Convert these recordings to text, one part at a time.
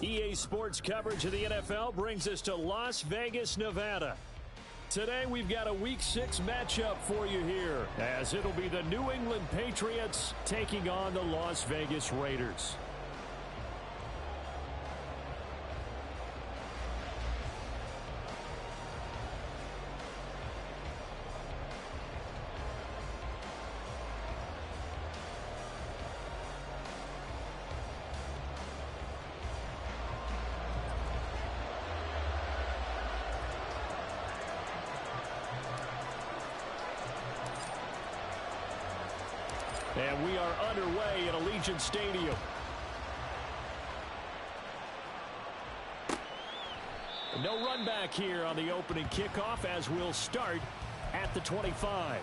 EA Sports coverage of the NFL brings us to Las Vegas, Nevada. Today we've got a Week 6 matchup for you here, as it'll be the New England Patriots taking on the Las Vegas Raiders. And we are underway at Allegiant Stadium. No run back here on the opening kickoff as we'll start at the 25.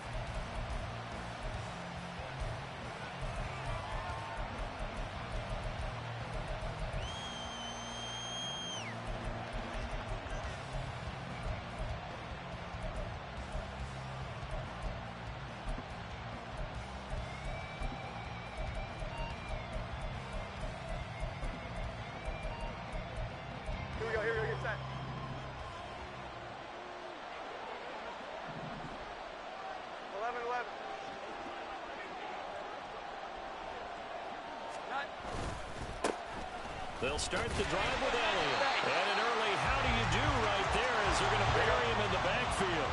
They'll start the drive with Elliott. And an early how do you do right there as they're going to bury him in the backfield.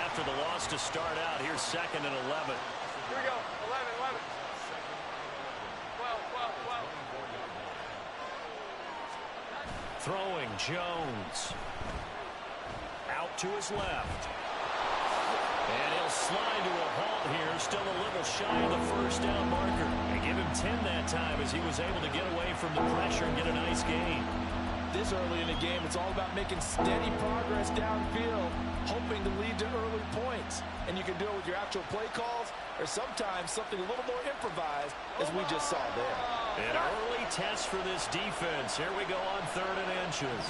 After the loss to start out, here's 2nd and 11. Here we go. 11, 11. 12, 12, 12. Throwing Jones. Out to his left. And he'll slide to a halt here, still a little shy of the first down marker. They give him 10 that time as he was able to get away from the pressure and get a nice gain. This early in the game, it's all about making steady progress downfield, hoping to lead to early points. And you can do it with your actual play calls or sometimes something a little more improvised, as we just saw there. An early test for this defense. Here we go on 3rd and inches.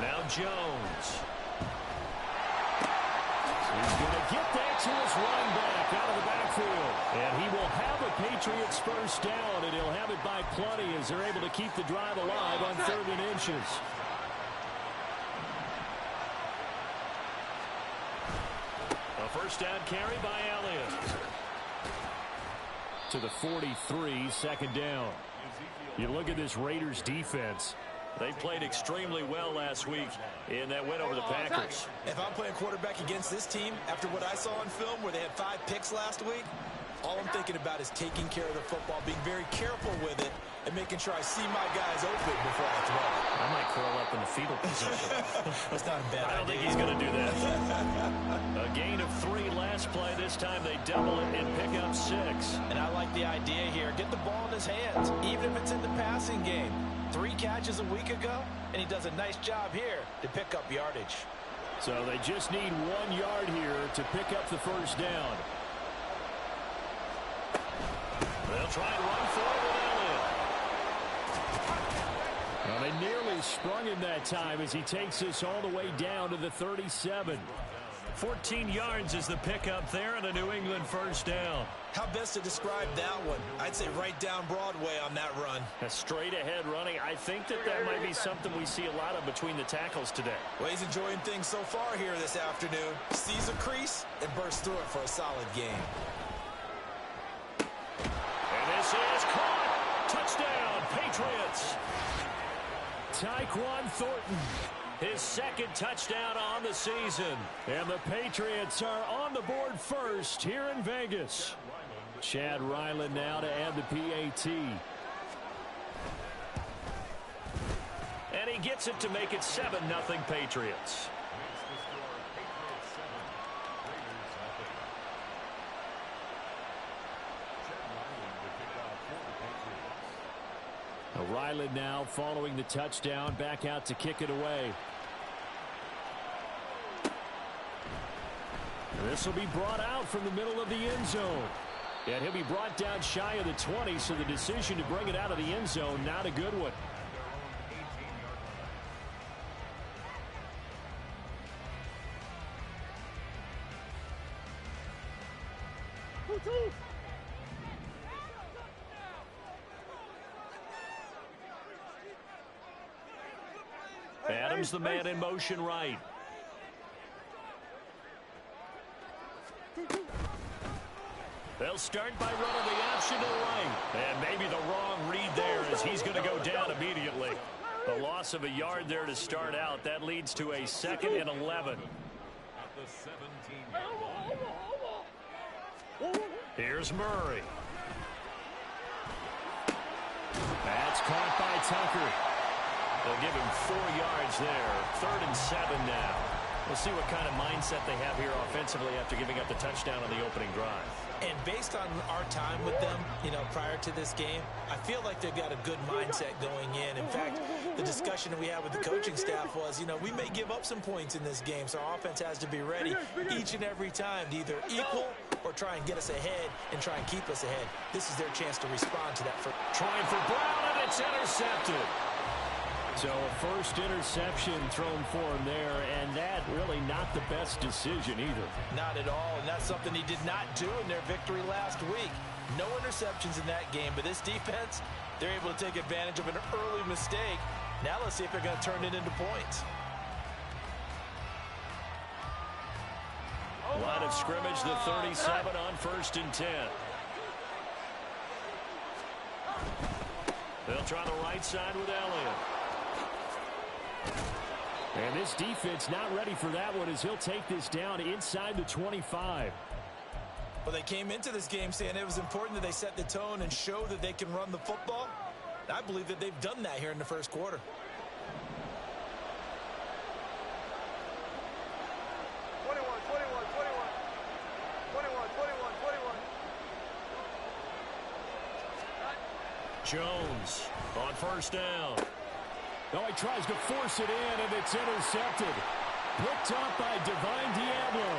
Now Jones. He's going to get that to his running back out of the backfield. And he will have a Patriots first down, and he'll have it by plenty as they're able to keep the drive alive on 3rd and inches. A first down carry by Elliott. To the 43, 2nd down. You look at this Raiders defense. They played extremely well last week in that win over the Packers. If I'm playing quarterback against this team, after what I saw on film where they had 5 picks last week, all I'm thinking about is taking care of the football, being very careful with it, and making sure I see my guys open before I throw it. I might curl up in the fetal position. That's not a bad idea. I don't think he's going to do that. A gain of 3 last play. This time they double it and pick up 6. And I like the idea here. Get the ball in his hands, even if it's in the passing game. 3 catches a week ago, and he does a nice job here to pick up yardage. So they just need 1 yard here to pick up the first down. They'll try and run for it with Elliott. Well, they nearly sprung him that time as he takes this all the way down to the 37. 14 yards is the pickup there and a New England first down. How best to describe that one? I'd say right down Broadway on that run. A straight ahead running. I think that might be something we see a lot of between the tackles today. Well, he's enjoying things so far here this afternoon. Sees a crease and bursts through it for a solid game. And this is caught. Touchdown, Patriots. Tyquan Thornton. His 2nd touchdown on the season. And the Patriots are on the board first here in Vegas. Chad Ryland now to add the PAT. And he gets it to make it 7-0 Patriots. Ryland now following the touchdown, back out to kick it away. This will be brought out from the middle of the end zone. And he'll be brought down shy of the 20, so the decision to bring it out of the end zone, not a good one. Here's the man in motion right. They'll start by running the option to the right. And maybe the wrong read there as he's going to go down immediately. The loss of a yard there to start out. That leads to a 2nd and 11. Here's Murray. That's caught by Tucker. They'll give him 4 yards there. 3rd and 7 now. We'll see what kind of mindset they have here offensively after giving up the touchdown on the opening drive. And based on our time with them, prior to this game, I feel like they've got a good mindset going in. In fact, the discussion that we had with the coaching staff was, we may give up some points in this game, so our offense has to be ready each and every time to either equal or try and get us ahead and try and keep us ahead. This is their chance to respond to that. Trying for Brown, and it's intercepted. So a first interception thrown for him there, and that really not the best decision either. Not at all, and that's something he did not do in their victory last week. No interceptions in that game, but this defense, they're able to take advantage of an early mistake. Now let's see if they're going to turn it into points. Line of scrimmage, the 37 on 1st and 10. They'll try the right side with Elliott. And this defense not ready for that one as he'll take this down inside the 25. Well, they came into this game saying it was important that they set the tone and show that they can run the football. I believe that they've done that here in the first quarter. Jones on 1st down. Oh, he tries to force it in, and it's intercepted. Picked up by Divine Diablo.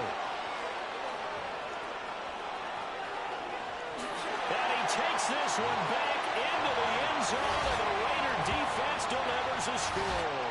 And he takes this one back into the end zone, and the Raider defense delivers a score.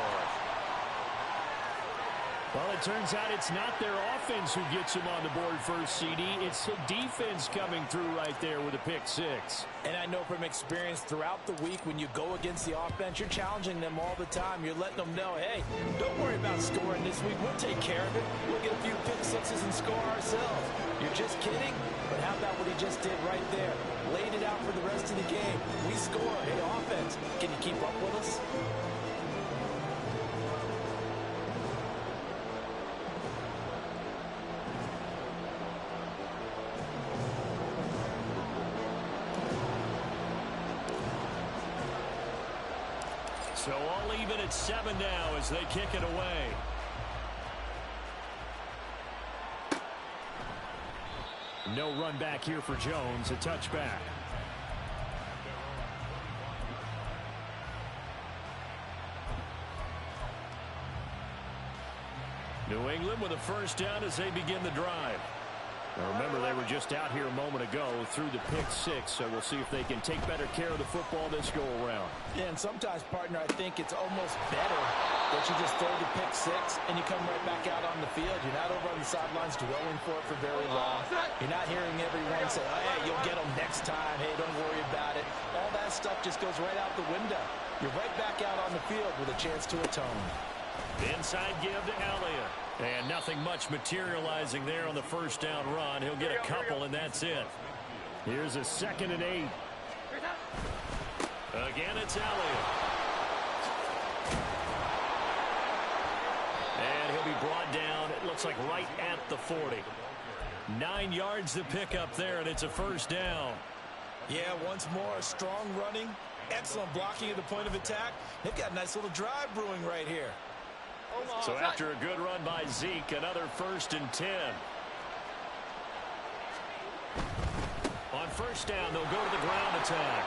Well, it turns out it's not their offense who gets him on the board first, CD. It's the defense coming through right there with a pick 6. And I know from experience throughout the week when you go against the offense, you're challenging them all the time. You're letting them know, hey, don't worry about scoring this week. We'll take care of it. We'll get a few pick 6s and score ourselves. You're just kidding? But how about what he just did right there? Laid it out for the rest of the game. We score. Hey, offense, can you keep up with us? So all even at 7 now as they kick it away. No run back here for Jones, a touchback. New England with a 1st down as they begin the drive. Now remember, they were just out here a moment ago through the pick 6, so we'll see if they can take better care of the football this go-around. Yeah, and sometimes, partner, I think it's almost better that you just throw the pick 6 and you come right back out on the field. You're not over on the sidelines dwelling for it for very long. You're not hearing everyone say, oh, hey, you'll get them next time. Hey, don't worry about it. All that stuff just goes right out the window. You're right back out on the field with a chance to atone. Inside give to Elliott. And nothing much materializing there on the 1st down run. He'll get a couple, and that's it. Here's a 2nd and 8. Again, it's Elliott. And he'll be brought down, it looks like right at the 40. 9 yards to pick up there, and it's a 1st down. Yeah, once more, strong running, excellent blocking at the point of attack. They've got a nice little drive brewing right here. So after a good run by Zeke, another 1st and 10. On 1st down, they'll go to the ground attack.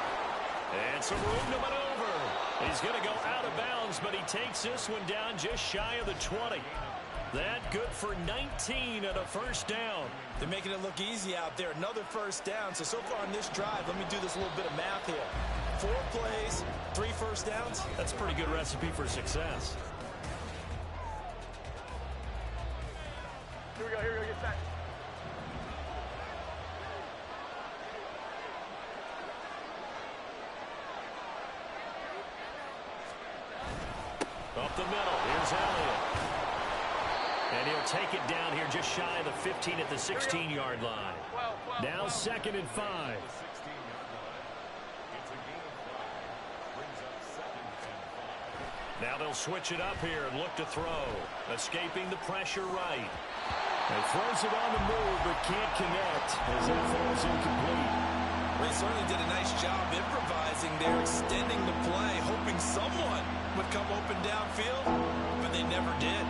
And some room to maneuver. He's going to go out of bounds, but he takes this one down just shy of the 20. That good for 19 and a 1st down. They're making it look easy out there. Another 1st down. So far on this drive, let me do this little bit of math here. 4 plays, 3 1st downs. That's a pretty good recipe for success. Here we go, get set. Up the middle, here's is Elliott. And he'll take it down here just shy of the 15 at the 16-yard line. Now 2nd and 5. Now they'll switch it up here and look to throw. Escaping the pressure right. He throws it on the move but can't connect as that falls incomplete. They certainly did a nice job improvising there, extending the play, hoping someone would come open downfield, but they never did.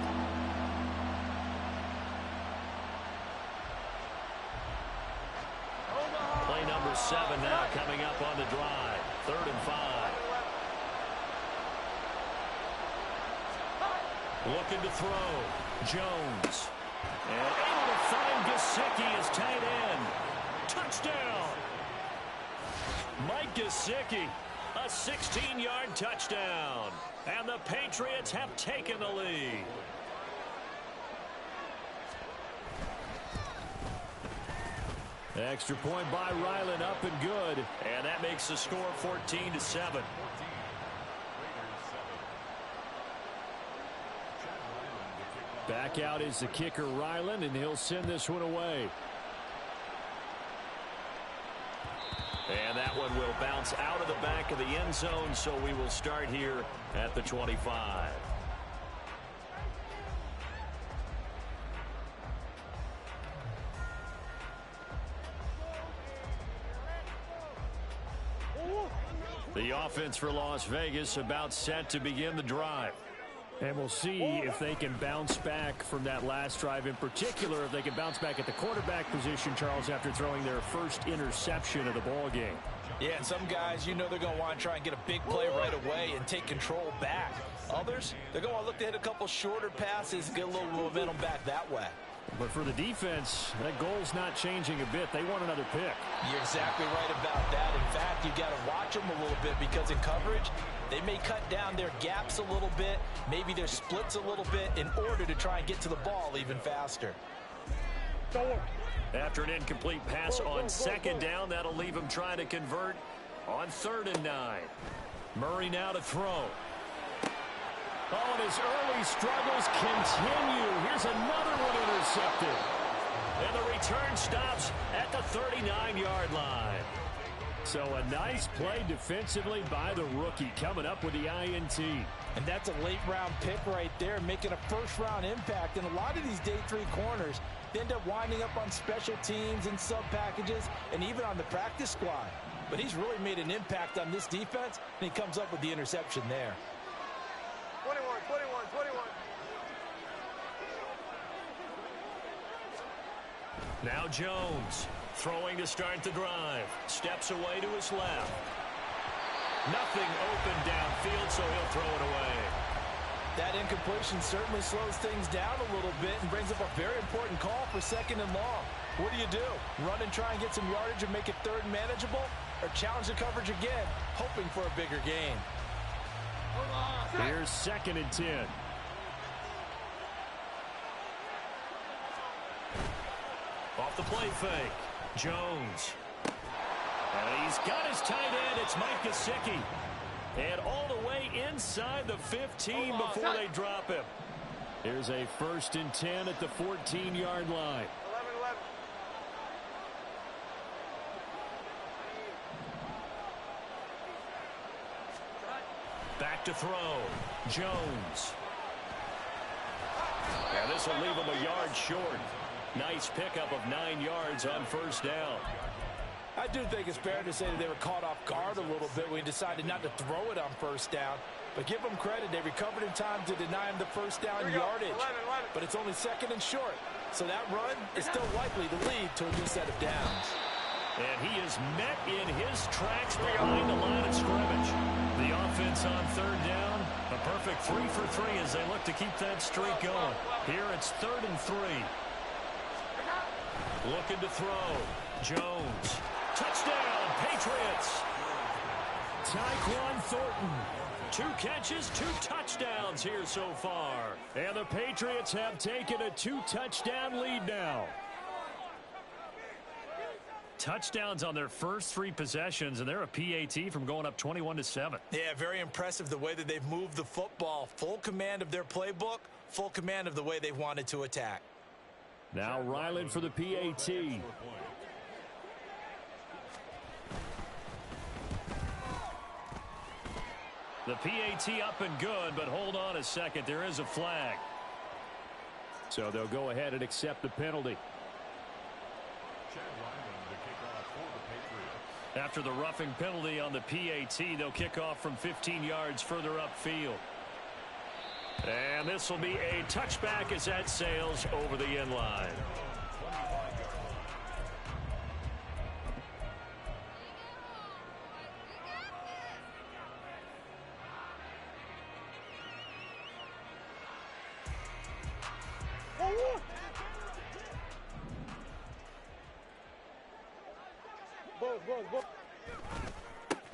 Play number 7 now coming up on the drive. 3rd and 5. Looking to throw. Jones. And able to find Gesicki as tight end. Touchdown. Mike Gesicki. A 16-yard touchdown. And the Patriots have taken the lead. Extra point by Ryland, up and good. And that makes the score 14-7. Back out is the kicker, Ryland, and he'll send this one away. And that one will bounce out of the back of the end zone, so we will start here at the 25. The offense for Las Vegas about set to begin the drive. And we'll see if they can bounce back from that last drive, in particular if they can bounce back at the quarterback position, Charles, after throwing their first interception of the ball game. Yeah, and some guys, you know they're going to want to try and get a big play right away and take control back. Others, they're going to look to hit a couple shorter passes and get a little momentum back that way. But for the defense, that goal's not changing a bit. They want another pick. You're exactly right about that. In fact, you got to watch them a little bit because in coverage, they may cut down their gaps a little bit, maybe their splits a little bit in order to try and get to the ball even faster. After an incomplete pass on 2nd down, that'll leave him trying to convert on 3rd and 9. Murray now to throw. Oh, and his early struggles continue. Here's another one intercepted. And the return stops at the 39-yard line. So a nice play defensively by the rookie, coming up with the INT. And that's a late-round pick right there, making a first-round impact. And a lot of these day 3 corners end up winding up on special teams and sub-packages and even on the practice squad. But he's really made an impact on this defense, and he comes up with the interception there. 21. Now Jones throwing to start the drive. Steps away to his left. Nothing open downfield, so he'll throw it away. That incompletion certainly slows things down a little bit and brings up a very important call for 2nd and long. What do? Run and try and get some yardage and make it 3rd and manageable? Or challenge the coverage again, hoping for a bigger gain? Here's 2nd and 10. Off the play fake. Jones. And he's got his tight end. It's Mike Gesicki. And all the way inside the 15 before they drop him. Here's a 1st and 10 at the 14-yard line. 11. Back to throw. Jones. And this will leave him a yard short. Nice pickup of 9 yards on 1st down. I do think it's fair to say that they were caught off guard a little bit when he decided not to throw it on 1st down. But give them credit. They recovered in time to deny him the 1st down yardage. 11. But it's only 2nd and short. So that run is still likely to lead to a new set of downs. And he is met in his tracks behind the line of scrimmage. The offense on 3rd down. A perfect 3 for 3 as they look to keep that streak going. Here it's 3rd and 3. Looking to throw. Jones. Touchdown, Patriots. Tyquan Thornton. 2 catches, 2 touchdowns here so far. And the Patriots have taken a 2-touchdown lead now. Touchdowns on their first 3 possessions, and they're a PAT from going up 21-7. Yeah, very impressive the way that they've moved the football. Full command of their playbook, full command of the way they've wanted to attack. Now Ryland for the PAT. The PAT up and good, but hold on a second. There is a flag. So they'll go ahead and accept the penalty. After the roughing penalty on the PAT, they'll kick off from 15 yards further upfield. And this will be a touchback as that sails over the end line.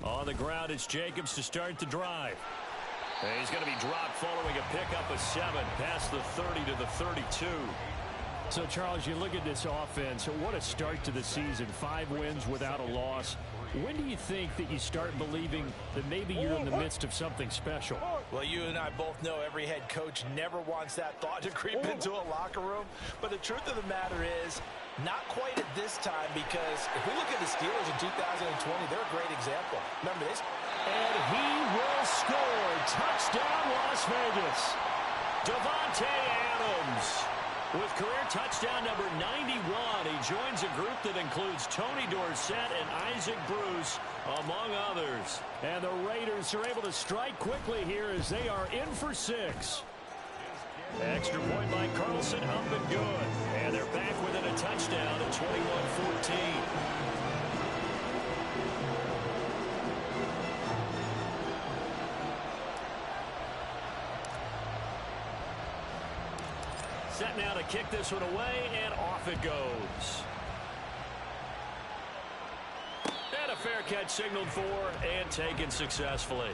On the ground, it's Jacobs to start the drive. And he's going to be dropped following a pickup of 7 past the 30 to the 32. So, Charles, you look at this offense, what a start to the season. 5 wins without a loss. When do you think that you start believing that maybe you're in the midst of something special? Well, you and I both know every head coach never wants that thought to creep into a locker room. But the truth of the matter is, not quite at this time, because if we look at the Steelers in 2020, they're a great example. Remember this? And he will score. Touchdown, Las Vegas. Davante Adams with career touchdown number 91. He joins a group that includes Tony Dorsett and Isaac Bruce, among others. And the Raiders are able to strike quickly here as they are in for 6. Extra point by Carlson, up and good. And they're back within a touchdown at 21-14. Set now to kick this one away, and off it goes. And a fair catch signaled for and taken successfully.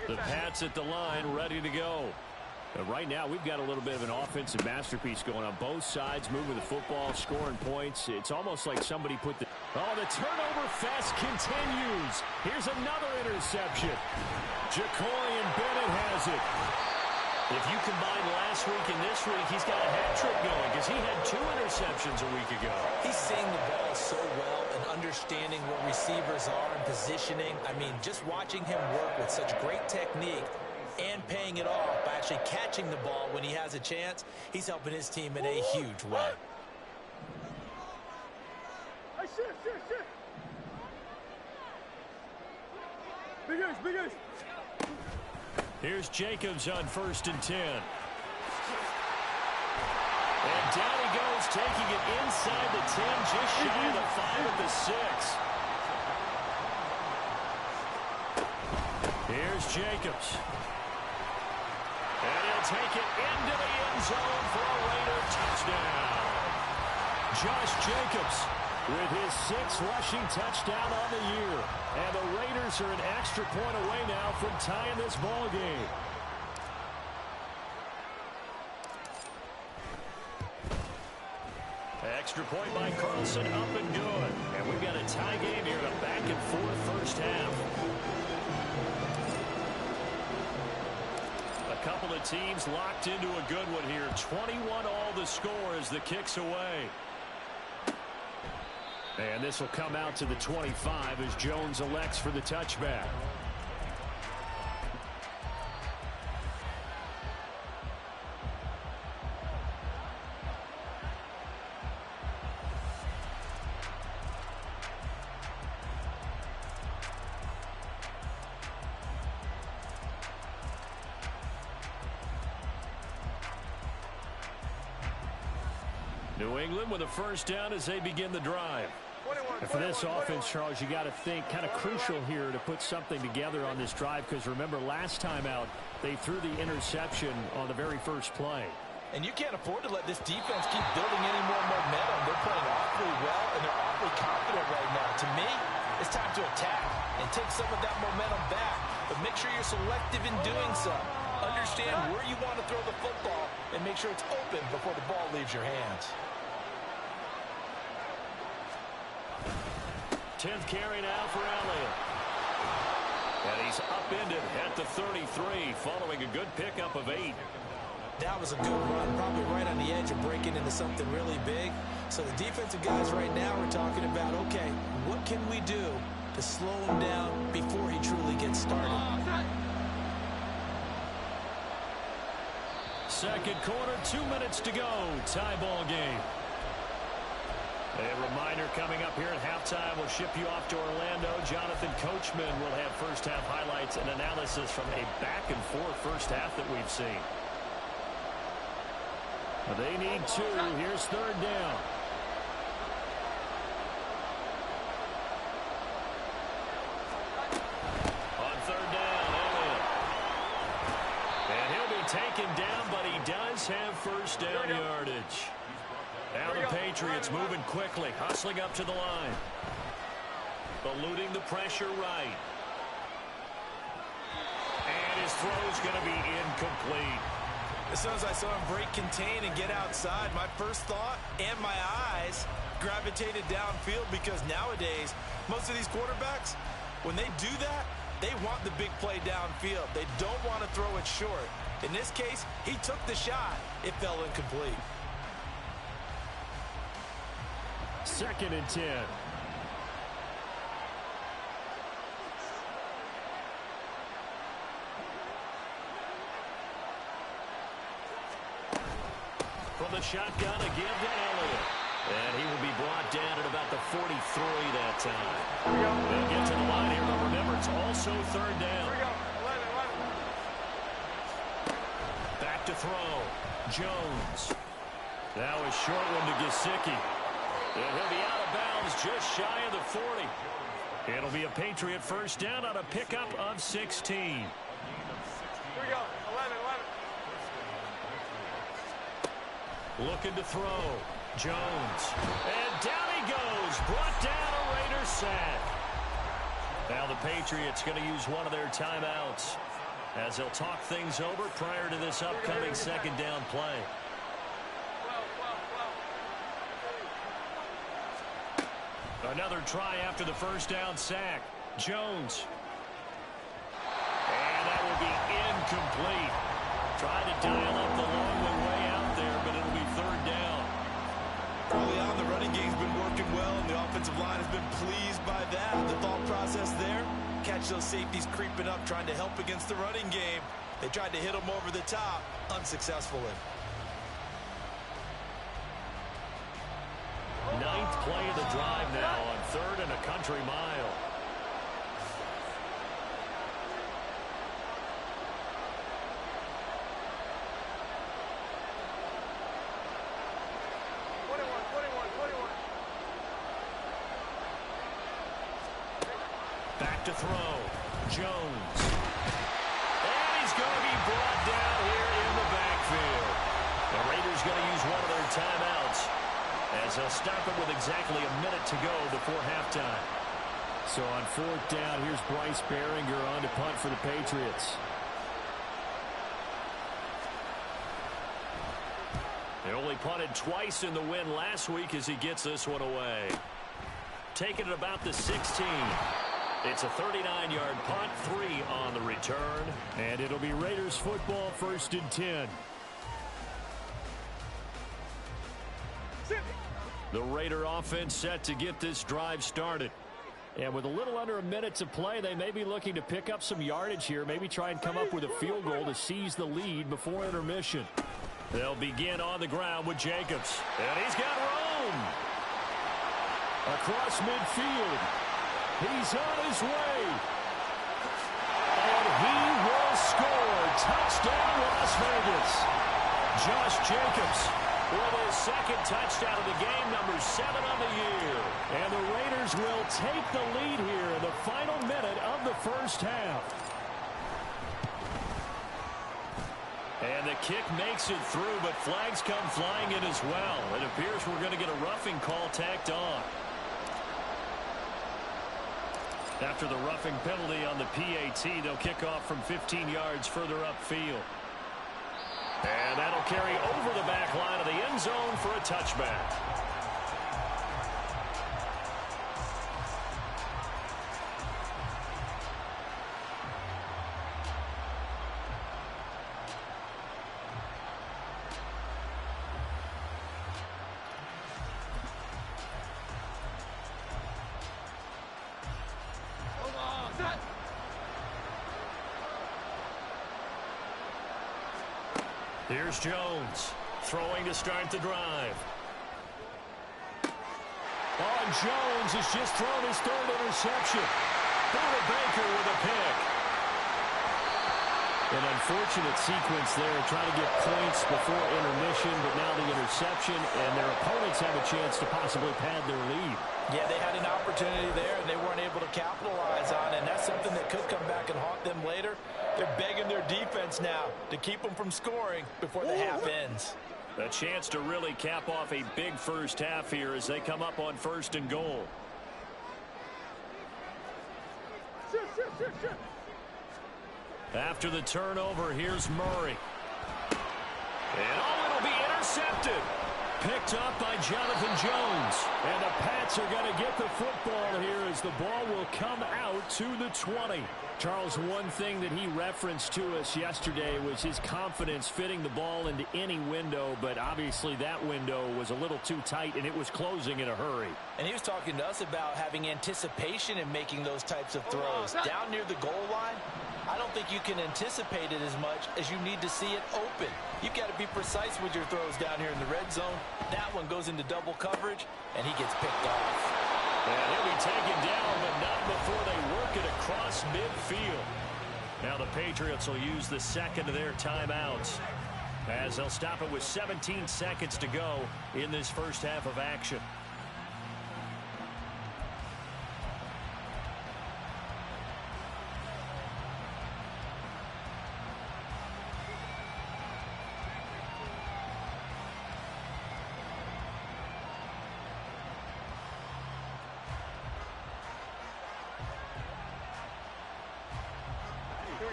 The Pats at the line, ready to go. But right now, we've got a little bit of an offensive masterpiece going on both sides, moving the football, scoring points. It's almost like somebody put the... Oh, the turnover fest continues. Here's another interception. Jacoian Bennett has it. If you combine last week and this week, he's got a hat trick going because he had 2 interceptions a week ago. He's seeing the ball so well and understanding where receivers are and positioning. I mean, just watching him work with such great technique and paying it off by actually catching the ball when he has a chance, he's helping his team in a huge way. Hey, shit. Big ace. Here's Jacobs on 1st and 10. And down he goes, taking it inside the 10, just shy of the 5 at the 6. Here's Jacobs. And he'll take it into the end zone for a Raider touchdown. Josh Jacobs with his 6th rushing touchdown on the year. And the Raiders are an extra point away now from tying this ball game. Extra point by Carlson, up and good. And we've got a tie game here in a back-and-forth first half. A couple of teams locked into a good one here. 21 all the score as the kick's away. And this will come out to the 25 as Jones elects for the touchback. New England with a first down as they begin the drive. And for this offense, Charles, you got to think kind of crucial here to put something together on this drive, because remember last time out they threw the interception on the very first play. And you can't afford to let this defense keep building any more momentum. They're playing awfully well, and they're awfully confident right now. To me, it's time to attack and take some of that momentum back. But make sure you're selective in doing so. Understand where you want to throw the football and make sure it's open before the ball leaves your hands. 10th carry now for Elliott. And he's upended at the 33 following a good pickup of 8. That was a good run, probably right on the edge of breaking into something really big. So the defensive guys right now are talking about, okay, what can we do to slow him down before he truly gets started? Second quarter, 2 minutes to go. Tie ball game. A reminder coming up here at halftime, we'll ship you off to Orlando. Jonathan Coachman will have first half highlights and analysis from a back-and-forth first half that we've seen. They need 2. Here's third down. On third down, Elliott. And he'll be taken down, but he does have first down yardage. Now the Patriots moving quickly, hustling up to the line. Eluding the pressure right. And his throw's going to be incomplete. As soon as I saw him break contain and get outside, my first thought and my eyes gravitated downfield, because nowadays, most of these quarterbacks, when they do that, they want the big play downfield. They don't want to throw it short. In this case, he took the shot. It fell incomplete. 2nd and 10. From the shotgun again to Elliott. And he will be brought down at about the 43 that time. They'll get to the line here, but remember, it's also third down. Back to throw. Jones. Now a short one to Gesicki. And he'll be out of bounds just shy of the 40. It'll be a Patriot first down on a pickup of 16. Here we go. 11. Looking to throw. Jones. And down he goes. Brought down a Raider sack. Now the Patriots going to use one of their timeouts as they'll talk things over prior to this upcoming second down play. Another try after the first down sack. Jones. And that will be incomplete. Tried to dial up the long way out there, but it'll be third down. Early on, the running game's been working well, and the offensive line has been pleased by that. The thought process there, catch those safeties creeping up, trying to help against the running game. They tried to hit them over the top, unsuccessfully. 9th play of the drive now on 3rd and a country mile. Back to throw. Jones. And he's going to be brought down here in the backfield. The Raiders going to use one of their timeouts as they'll stop it with exactly a minute to go before halftime. So on 4th down, here's Bryce Behringer on to punt for the Patriots. They only punted twice in the win last week as he gets this one away. Taking it about the 16. It's a 39-yard punt, 3 on the return. And it'll be Raiders football, 1st and 10. The Raider offense set to get this drive started. And with a little under a minute to play, they may be looking to pick up some yardage here, maybe try and come up with a field goal to seize the lead before intermission. They'll begin on the ground with Jacobs. And he's got room. Across midfield. He's on his way. And he will score. Touchdown, Las Vegas. Josh Jacobs with his second touchdown of the game, number 7 on the year. And the Raiders will take the lead here in the final minute of the first half. And the kick makes it through, but flags come flying in as well. It appears we're going to get a roughing call tacked on. After the roughing penalty on the PAT, they'll kick off from 15 yards further upfield. And that'll carry over the back line of the end zone for a touchback. Here's Jones, throwing to start the drive. Oh, and Jones has just thrown his third interception. Buda Baker with a pick. An unfortunate sequence there, trying to get points before intermission, but now the interception, and their opponents have a chance to possibly pad their lead. Yeah, they had an opportunity there, and they weren't able to capitalize on it, and that's something that could come back and haunt them later. They're begging their defense now to keep them from scoring before the half ends. A chance to really cap off a big first half here as they come up on 1st and goal. After the turnover, here's Murray. And it'll be intercepted. Picked up by Jonathan Jones. And the Pats are going to get the football here as the ball will come out to the 20. Charles, one thing that he referenced to us yesterday was his confidence fitting the ball into any window, but obviously that window was a little too tight, and it was closing in a hurry. And he was talking to us about having anticipation in making those types of throws. Down near the goal line, I don't think you can anticipate it as much as you need to see it open. You've got to be precise with your throws down here in the red zone. That one goes into double coverage, and he gets picked off. And he'll be taken down, but not before they work it across midfield. Now the Patriots will use the second of their timeouts as they'll stop it with 17 seconds to go in this first half of action.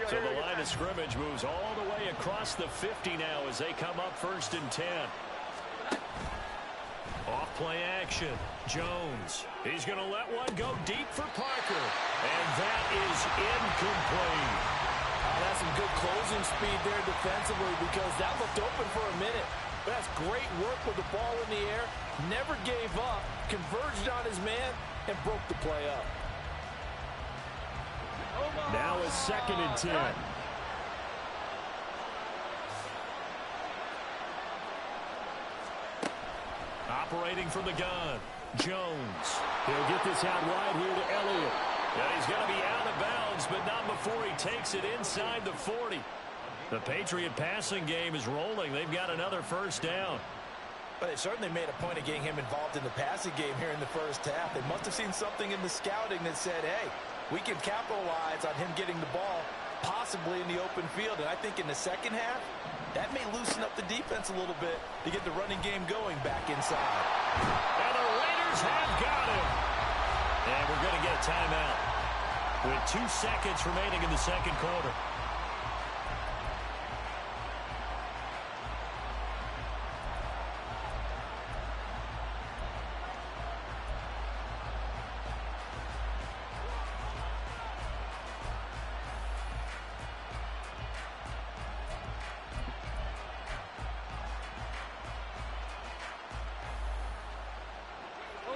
So the line of scrimmage moves all the way across the 50 now as they come up 1st and 10. Off play action. Jones. He's going to let one go deep for Parker. And that is incomplete. That's some good closing speed there defensively because that looked open for a minute. But that's great work with the ball in the air. Never gave up. Converged on his man and broke the play up. Now it's 2nd and 10. Operating from the gun. Jones. He'll get this out wide here to Elliott. Yeah, he's going to be out of bounds, but not before he takes it inside the 40. The Patriot passing game is rolling. They've got another first down. But they certainly made a point of getting him involved in the passing game here in the first half. They must have seen something in the scouting that said, hey, we can capitalize on him getting the ball possibly in the open field. And I think in the second half, that may loosen up the defense a little bit to get the running game going back inside. And the Raiders have got him. And we're going to get a timeout with 2 seconds remaining in the second quarter.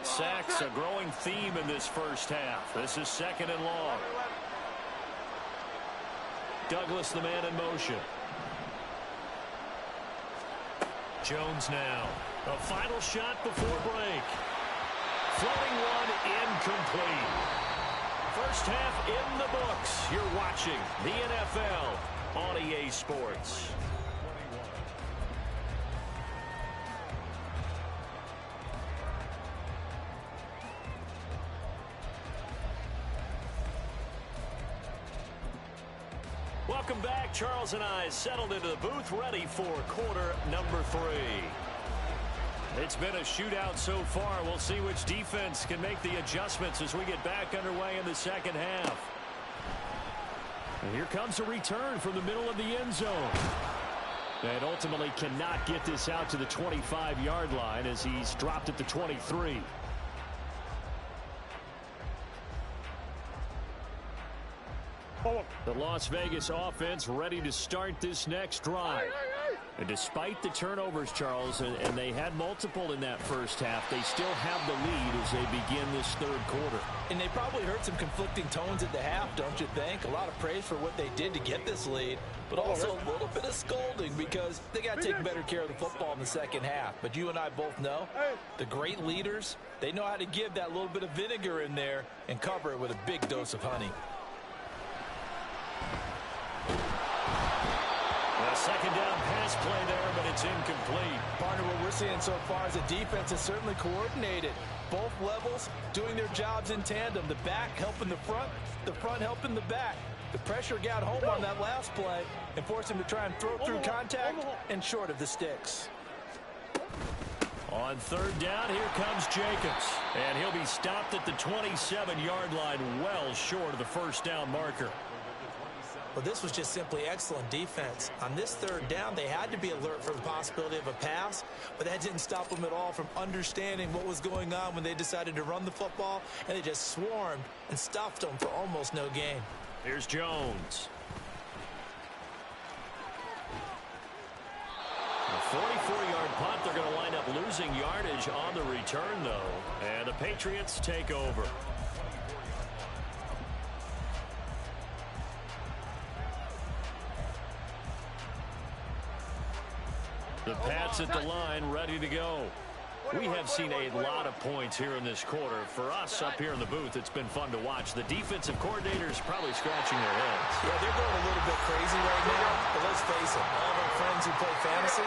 Sacks, a growing theme in this first half. This is 2nd and long. Douglas, the man in motion. Jones now. A final shot before break. Floating one, incomplete. First half in the books. You're watching the NFL on EA Sports. Welcome back. Charles and I settled into the booth, ready for quarter number 3. It's been a shootout so far. We'll see which defense can make the adjustments as we get back underway in the second half. And here comes a return from the middle of the end zone. And ultimately cannot get this out to the 25-yard line as he's dropped at the 23. The Las Vegas offense ready to start this next drive. And despite the turnovers, Charles, and they had multiple in that first half, they still have the lead as they begin this third quarter. And they probably heard some conflicting tones at the half, don't you think? A lot of praise for what they did to get this lead, but also a little bit of scolding because they got to take better care of the football in the second half. But you and I both know the great leaders, they know how to give that little bit of vinegar in there and cover it with a big dose of honey. A second down pass play there, but it's incomplete. Partner, what we're seeing so far is the defense is certainly coordinated. Both levels doing their jobs in tandem. The back helping the front helping the back. The pressure got home on that last play and forced him to try and throw through contact and short of the sticks. On third down, here comes Jacobs. And he'll be stopped at the 27-yard line, well short of the first down marker. Well, this was just simply excellent defense. On this third down, they had to be alert for the possibility of a pass, but that didn't stop them at all from understanding what was going on when they decided to run the football, and they just swarmed and stuffed them for almost no gain. Here's Jones. A 44-yard punt. They're going to wind up losing yardage on the return, though, and the Patriots take over. The Pats at the line, ready to go. We have seen a lot of points here in this quarter. For us up here in the booth, it's been fun to watch. The defensive coordinators probably scratching their heads. Yeah, they're going a little bit crazy right now, but let's face it, all of our friends who play fantasy,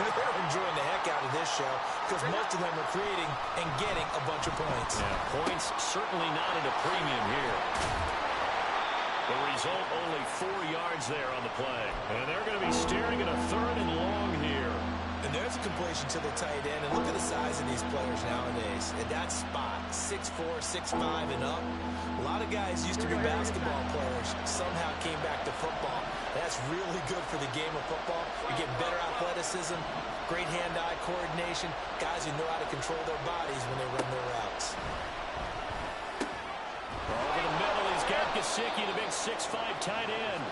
they're enjoying the heck out of this show because most of them are creating and getting a bunch of points. Yeah, points certainly not at a premium here. The result, only 4 yards there on the play. And they're going to be staring at a third and long here. And there's a completion to the tight end. And look at the size of these players nowadays. At that spot, 6'4", 6'5", and up. A lot of guys used to be basketball players. Somehow came back to football. That's really good for the game of football. You get better athleticism, great hand-eye coordination, guys who know how to control their bodies when they run their routes. Over the middle, he's got Gesicki, the big 6'5" tight end.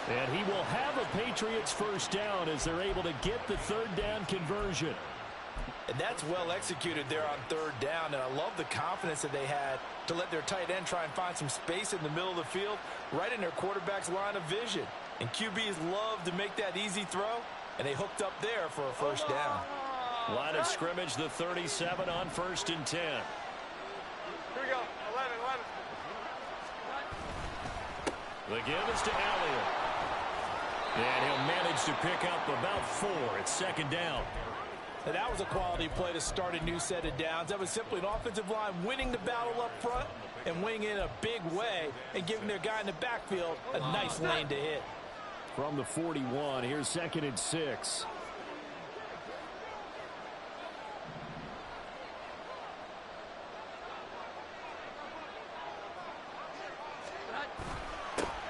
And he will have a Patriots first down as they're able to get the third down conversion. And that's well executed there on third down. And I love the confidence that they had to let their tight end try and find some space in the middle of the field, right in their quarterback's line of vision. And QBs love to make that easy throw, and they hooked up there for a first down. Line of scrimmage, the 37 on 1st and 10. Here we go. 11. The give is to Elliott. And he'll manage to pick up about 4 at second down. And that was a quality play to start a new set of downs. That was simply an offensive line winning the battle up front and winning in a big way and giving their guy in the backfield a nice lane to hit. From the 41, here's 2nd and 6.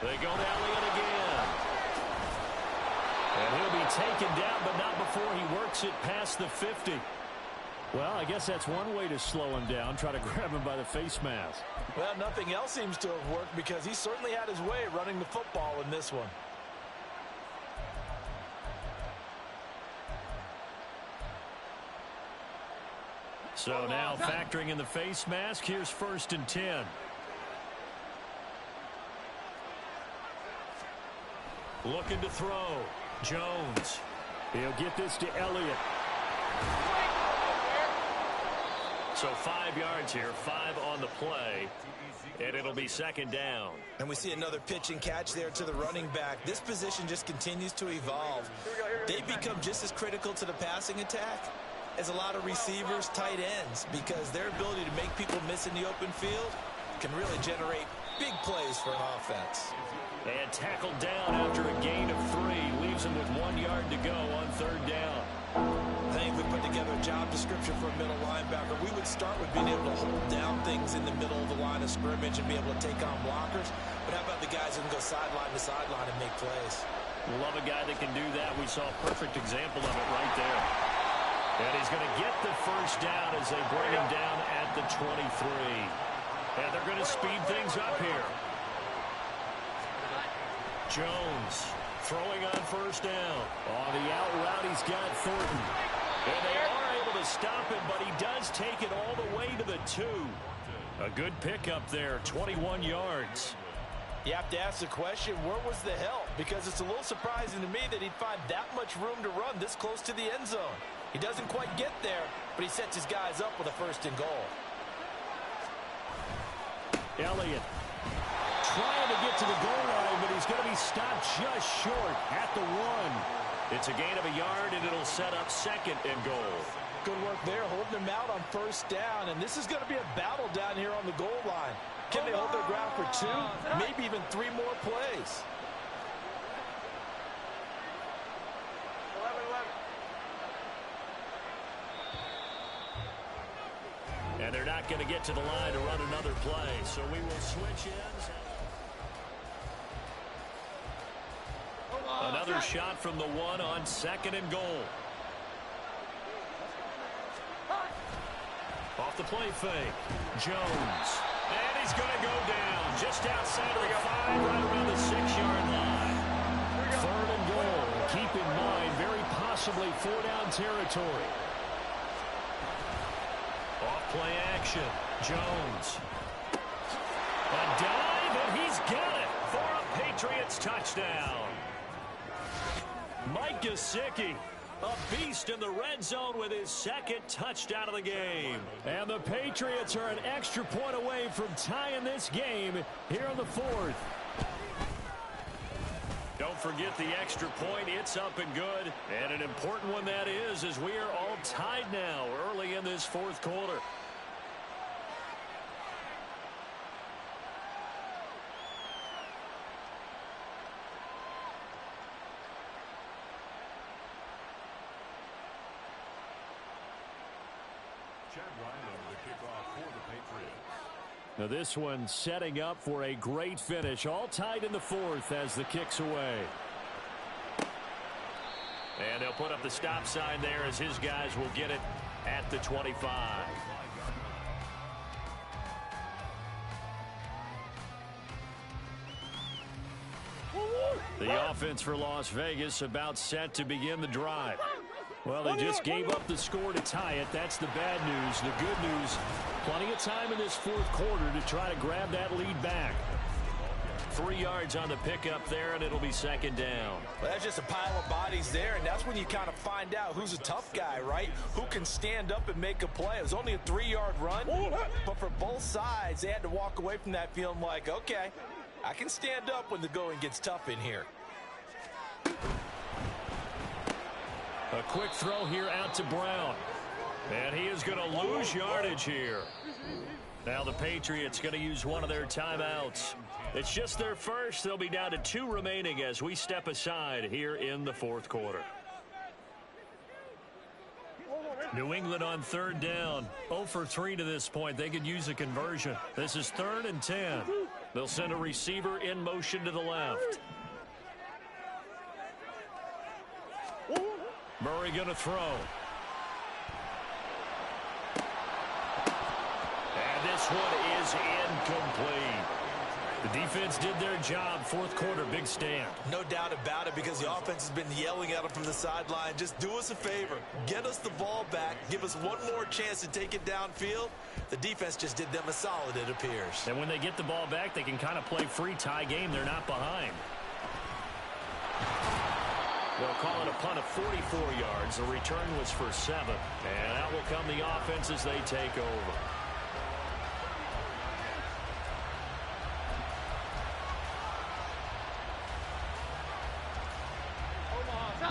They go to Elliott again. And he'll be taken down, but not before he works it past the 50. Well, I guess that's one way to slow him down, try to grab him by the face mask. Well, nothing else seems to have worked because he certainly had his way running the football in this one. So now factoring in the face mask, here's 1st and 10. Looking to throw. Jones. He'll get this to Elliott. So 5 yards here, 5 on the play, and it'll be 2nd down. And we see another pitch and catch there to the running back. This position just continues to evolve. They become just as critical to the passing attack as a lot of receivers, tight ends, because their ability to make people miss in the open field can really generate big plays for an offense. And tackled down after a gain of 3. Leaves him with 1 yard to go on 3rd down. I think if we put together a job description for a middle linebacker, we would start with being able to hold down things in the middle of the line of scrimmage and be able to take on blockers. But how about the guys who can go sideline to sideline and make plays? Love a guy that can do that. We saw a perfect example of it right there. And he's going to get the first down as they bring him down at the 23. And they're going to speed things up here. Jones throwing on 1st down. On the out route, he's got Thornton. And they are able to stop him, but he does take it all the way to the 2. A good pickup there, 21 yards. You have to ask the question, where was the help? Because it's a little surprising to me that he'd find that much room to run this close to the end zone. He doesn't quite get there, but he sets his guys up with a 1st and goal. Elliott trying to get to the goal line, but he's going to be stopped just short at the 1. It's a gain of a yard, and it'll set up 2nd and goal. Good work there, holding them out on 1st down, and this is going to be a battle down here on the goal line. Can they hold their ground for 2, maybe even 3 more plays? 11-11. And they're not going to get to the line to run another play, so we will switch ends. Another shot from the 1 on 2nd and goal. Off the play fake. Jones. And he's going to go down just outside of the 5, right around the 6-yard line. 3rd and goal. Keep in mind, very possibly 4-down territory. Off play action. Jones. A dive, and he's got it for a Patriots touchdown. Mike Gesicki, a beast in the red zone with his 2nd touchdown of the game. And the Patriots are an extra point away from tying this game here in the 4th. Don't forget the extra point. It's up and good. And an important one that is, as we are all tied now early in this 4th quarter. Now this one setting up for a great finish. All tied in the 4th as the kick's away. And they'll put up the stop sign there as his guys will get it at the 25. The offense for Las Vegas about set to begin the drive. Well, they just gave up the score to tie it. That's the bad news. The good news, plenty of time in this 4th quarter to try to grab that lead back. 3 yards on the pickup there, and it'll be 2nd down. Well, that's just a pile of bodies there, and that's when you kind of find out who's a tough guy, right? Who can stand up and make a play. It was only a 3-yard run, but for both sides, they had to walk away from that feeling like, okay, I can stand up when the going gets tough in here. A quick throw here out to Brown. And he is going to lose yardage here. Now the Patriots going to use one of their timeouts. It's just their first. They'll be down to 2 remaining as we step aside here in the 4th quarter. New England on 3rd down. 0 for 3 to this point. They could use a conversion. This is 3rd and 10. They'll send a receiver in motion to the left. Murray going to throw. And this one is incomplete. The defense did their job. 4th quarter, big stand. No doubt about it, because the offense has been yelling at them from the sideline. Just do us a favor. Get us the ball back. Give us one more chance to take it downfield. The defense just did them a solid, it appears. And when they get the ball back, they can kind of play free tie game. They're not behind. They'll call it a punt of 44 yards. The return was for 7. And out will come the offense as they take over.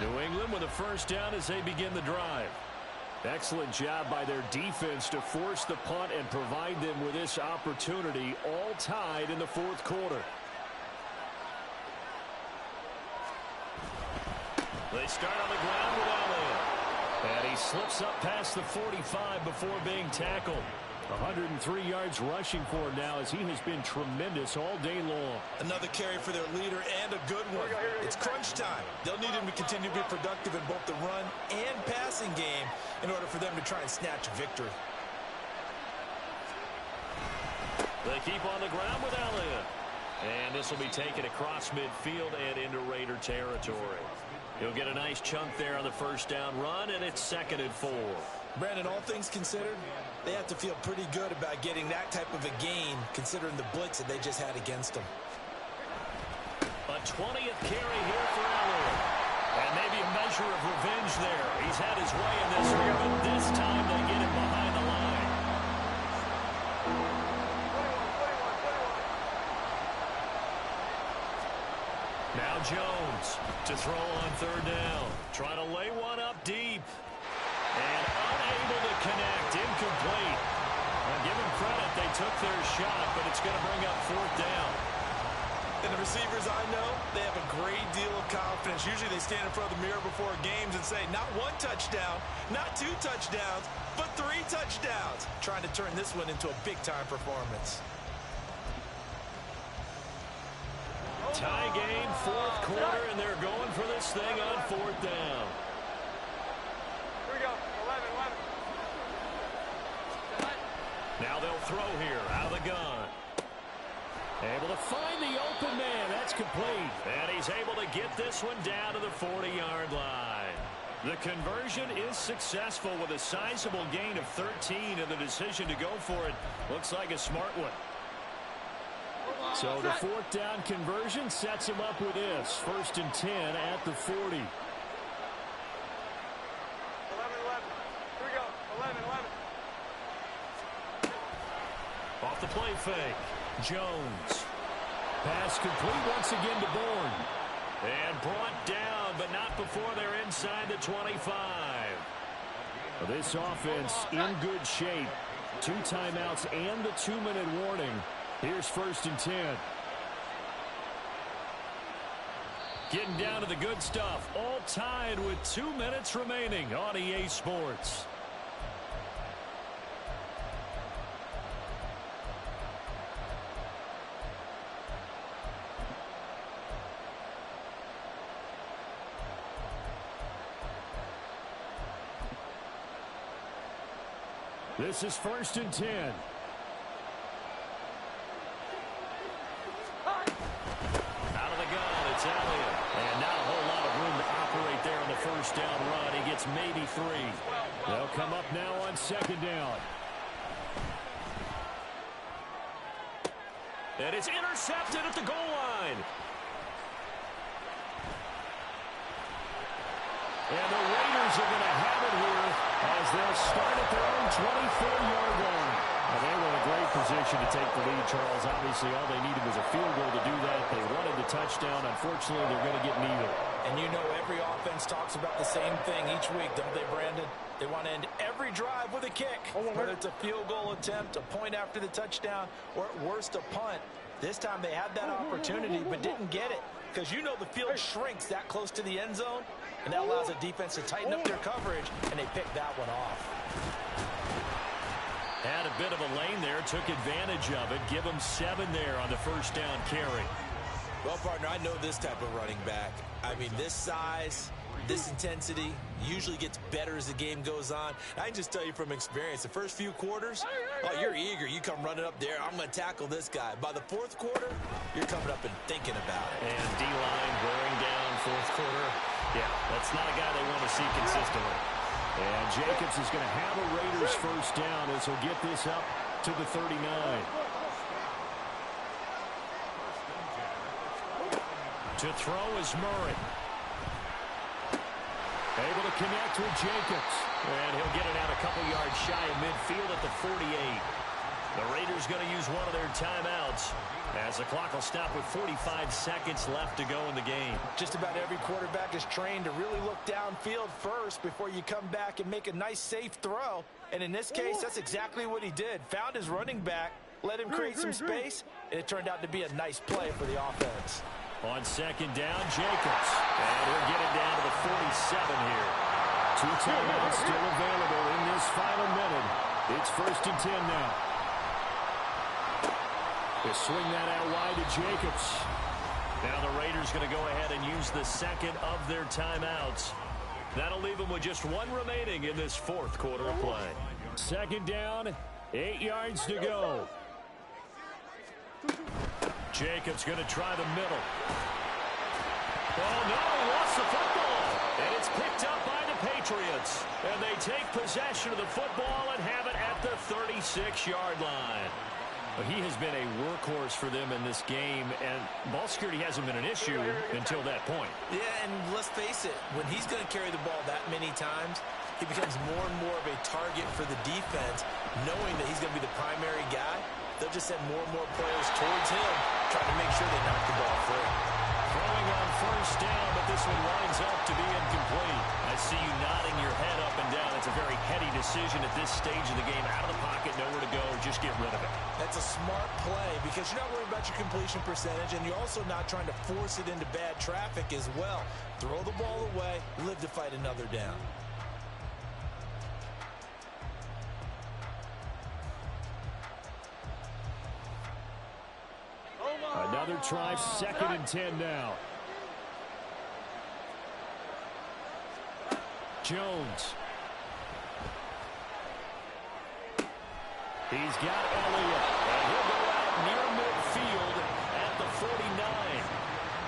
New England with a first down as they begin the drive. Excellent job by their defense to force the punt and provide them with this opportunity, all tied in the 4th quarter. They start on the ground with Elliott. And he slips up past the 45 before being tackled. 103 yards rushing for him now as he has been tremendous all day long. Another carry for their leader and a good one. It's crunch time. They'll need him to continue to be productive in both the run and passing game in order for them to try and snatch a victory. They keep on the ground with Elliott. And this will be taken across midfield and into Raider territory. He'll get a nice chunk there on the first down run, and it's 2nd and 4. Brandon, all things considered, they have to feel pretty good about getting that type of a gain, considering the blitz that they just had against them. A 20th carry here for Elliott. And maybe a measure of revenge there. He's had his way in this one, but this time they get him behind the line. Now Jones to throw on 3rd down. Trying to lay one up deep. And unable to connect. Incomplete. Now give them credit. They took their shot, but it's going to bring up 4th down. And the receivers I know, they have a great deal of confidence. Usually they stand in front of the mirror before games and say, not 1 touchdown, not 2 touchdowns, but 3 touchdowns. Trying to turn this one into a big-time performance. Tie game, 4th quarter, and they're going for this thing on 4th down. Here we go. 11. Now they'll throw here out of the gun. Able to find the open man. That's complete. And he's able to get this one down to the 40-yard line. The conversion is successful with a sizable gain of 13, and the decision to go for it looks like a smart one. So the 4th down conversion sets him up with this. 1st and 10 at the 40. 11. Here we go. 11. Off the play fake. Jones. Pass complete once again to Bourne. And brought down, but not before they're inside the 25. This offense in good shape. 2 timeouts and the 2-minute warning. Here's 1st and 10. Getting down to the good stuff. All tied with 2 minutes remaining on EA Sports. This is 1st and 10. It's Elliott. And not a whole lot of room to operate there on the first down run. He gets maybe 3. They'll come up now on 2nd down. And it's intercepted at the goal line. And the Raiders are going to have it here as they'll start at their own 24-yard line. Well, they were in a great position to take the lead, Charles. Obviously, all they needed was a field goal to do that. They wanted the touchdown. Unfortunately, they're going to get neither. And you know every offense talks about the same thing each week, don't they, Brandon? They want to end every drive with a kick. Whether it's a field goal attempt, a point after the touchdown, or at worst, a punt. This time they had that opportunity but didn't get it because you know the field shrinks that close to the end zone, and that allows the defense to tighten up their coverage, and they picked that one off. Had a bit of a lane there, took advantage of it. Give him 7 there on the first down carry. Well, partner, I know this type of running back. I mean, this size, this intensity usually gets better as the game goes on. I can just tell you from experience, the first few quarters, oh, you're eager. You come running up there, I'm going to tackle this guy. By the 4th quarter, you're coming up and thinking about it. And D-line wearing down 4th quarter. Yeah, that's not a guy they want to see consistently. And Jacobs is going to have a Raiders first down as he'll get this up to the 39. To throw is Murray. Able to connect with Jacobs. And he'll get it out a couple yards shy of midfield at the 48. The Raiders going to use one of their timeouts as the clock will stop with 45 seconds left to go in the game. Just about every quarterback is trained to really look downfield first before you come back and make a nice, safe throw. And in this case, that's exactly what he did. Found his running back, let him create some space, and it turned out to be a nice play for the offense. On second down, Jacobs. And he'll get it down to the 47 here. 2 timeouts still available in this final minute. It's 1st and 10 now. They swing that out wide to Jacobs. Now the Raiders going to go ahead and use the second of their timeouts. That'll leave them with just 1 remaining in this 4th quarter of play. Second down, 8 yards to go. Jacobs going to try the middle. Oh, no, lost the football. And it's picked up by the Patriots. And they take possession of the football and have it at the 36-yard line. Well, he has been a workhorse for them in this game, and ball security hasn't been an issue until that point. Yeah, and let's face it, when he's going to carry the ball that many times, he becomes more and more of a target for the defense, knowing that he's going to be the primary guy. They'll just send more and more players towards him, trying to make sure they knock the ball free. Throwing on 1st down, but this one winds up to be incomplete. I see you nodding your head up and down. It's a very heady decision at this stage of the game. Out of the pocket, nowhere to go, just get rid of it. That's a smart play because you're not worried about your completion percentage, and you're also not trying to force it into bad traffic as well. Throw the ball away, live to fight another down. Another try, 2nd and 10 now. Jones. He's got Elliott. And he'll go out near midfield at the 49.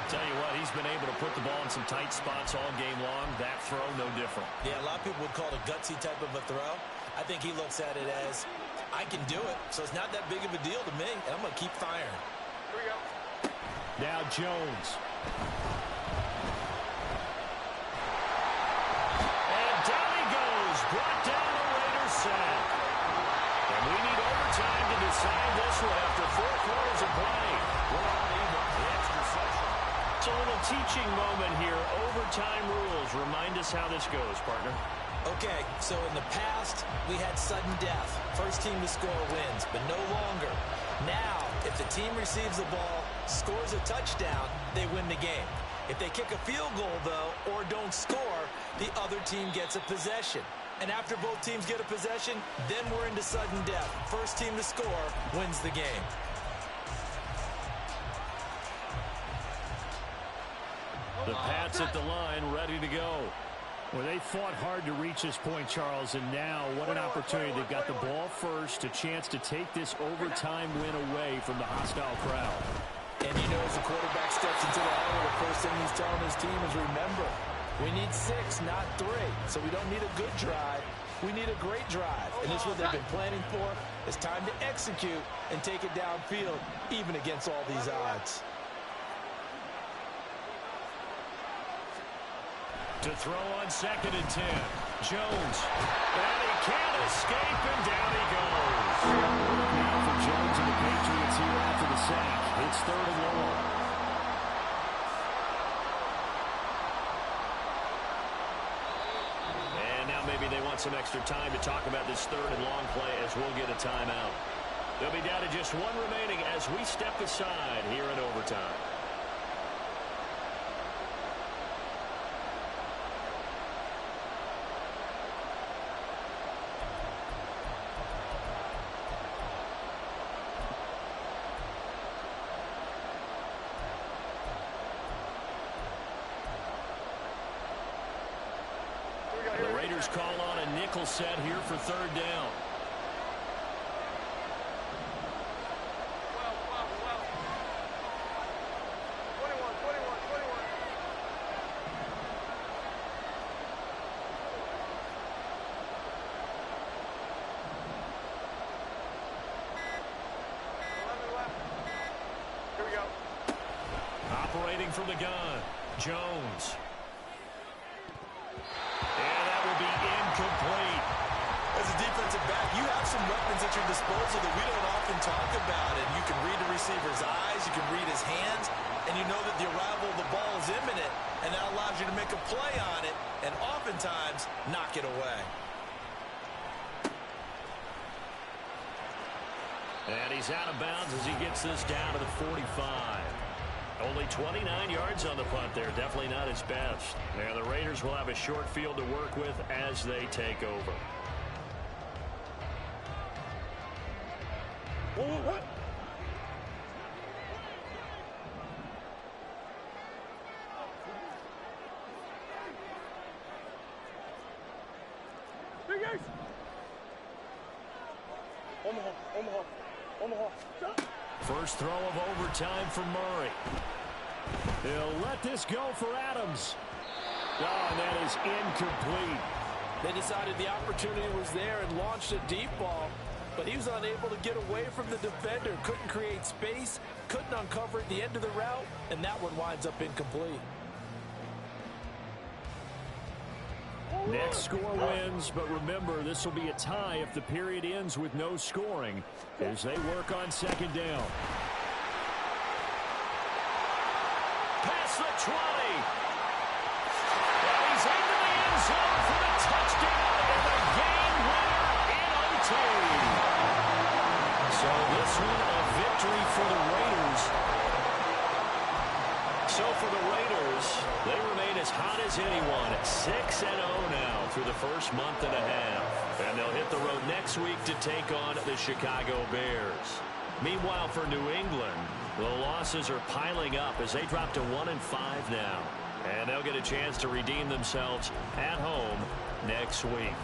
Tell you what, he's been able to put the ball in some tight spots all game long. That throw, no different. Yeah, a lot of people would call it a gutsy type of a throw. I think he looks at it as, I can do it, so it's not that big of a deal to me, and I'm going to keep firing. Here we go. Now Jones. And down he goes. Brought down the Raiders sack. And we need overtime to decide this one after 4 quarters of play. We're on even. The extra session. It's a little teaching moment here. Overtime rules. Remind us how this goes, partner. Okay, so in the past, we had sudden death. First team to score wins, but no longer. Now, if the team receives the ball, scores a touchdown, they win the game. If they kick a field goal, though, or don't score, the other team gets a possession. And after both teams get a possession, then we're into sudden death. First team to score wins the game. The Pats at the line, ready to go. Well, they fought hard to reach this point, Charles, and now what an opportunity. They've got the ball first, a chance to take this overtime win away from the hostile crowd. And you know, as the quarterback steps into the huddle, the first thing he's telling his team is, remember, we need 6, not 3. So we don't need a good drive. We need a great drive. And this is what they've been planning for. It's time to execute and take it downfield, even against all these odds. To throw on 2nd and 10. Jones. And he can't escape, and down he goes. Now for Jones and the Patriots here after the sack. It's 3rd and long. And now maybe they want some extra time to talk about this 3rd and long play as we'll get a timeout. They'll be down to just 1 remaining as we step aside here in overtime. The Raiders call on a nickel set here for 3rd down. Well. 21. Here we go. Operating from the gun, Jones. And that will be incomplete. As a defensive back, you have some weapons at your disposal that we don't often talk about. And you can read the receiver's eyes, you can read his hands, and you know that the arrival of the ball is imminent, and that allows you to make a play on it and oftentimes knock it away. And he's out of bounds as he gets this down to the 45. Only 29 yards on the punt there. Definitely not his best. And the Raiders will have a short field to work with as they take over. What? Big Ace! Omaha. First throw of overtime for Murray. He'll let this go for Adams. Oh, and that is incomplete. They decided the opportunity was there and launched a deep ball, but he was unable to get away from the defender. Couldn't create space, couldn't uncover at the end of the route, and that one winds up incomplete. Next score wins, but remember, this will be a tie if the period ends with no scoring as they work on second down. Past the 20. And he's into the end zone for the touchdown and the game winner in OT. So this one a victory for the Raiders. So for the Raiders, they remain as hot as anyone at 6-0 now through the first month and a half. And they'll hit the road next week to take on the Chicago Bears. Meanwhile, for New England, the losses are piling up as they drop to 1-5 now. And they'll get a chance to redeem themselves at home next week.